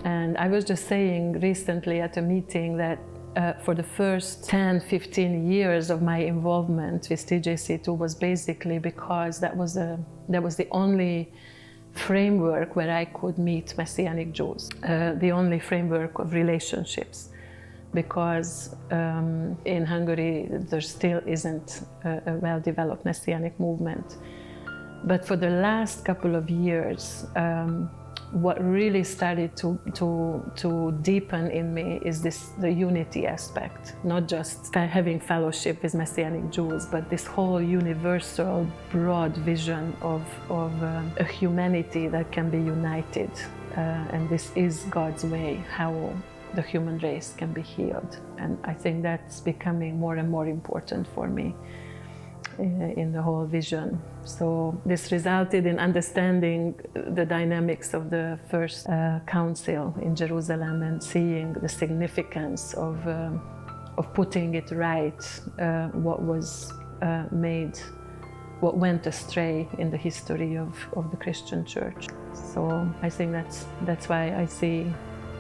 And I was just saying recently at a meeting that for the first 10, 15 years of my involvement with TJCII was basically because that was the only framework where I could meet Messianic Jews, the only framework of relationships. Because in Hungary there still isn't a well-developed Messianic movement. But for the last couple of years, what really started to deepen in me is the unity aspect, not just having fellowship with Messianic Jews, but this whole universal, broad vision of a humanity that can be united. And this is God's way, how the human race can be healed. And I think that's becoming more and more important for me in the whole vision. So this resulted in understanding the dynamics of the first council in Jerusalem and seeing the significance of putting it right, what was what went astray in the history of the Christian church. So I think that's why I see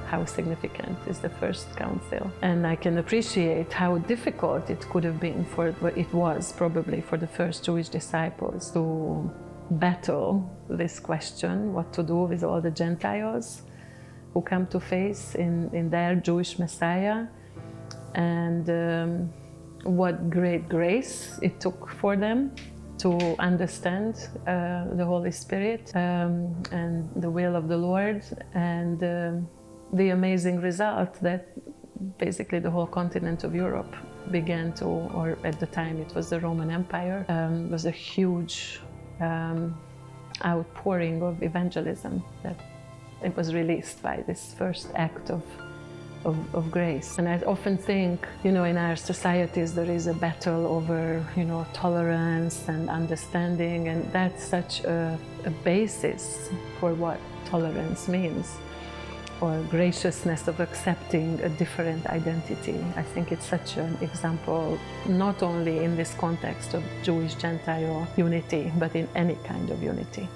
how significant is the first council. And I can appreciate how difficult it could have been it was probably for the first Jewish disciples to battle this question, what to do with all the Gentiles who come to faith in their Jewish Messiah, and what great grace it took for them to understand the Holy Spirit and the will of the Lord, and the amazing result that basically the whole continent of Europe began to, or at the time it was the Roman Empire, was a huge outpouring of evangelism that it was released by this first act of grace. And I often think, in our societies there is a battle over, tolerance and understanding, and that's such a basis for what tolerance means, or graciousness of accepting a different identity. I think it's such an example, not only in this context of Jewish-Gentile unity, but in any kind of unity.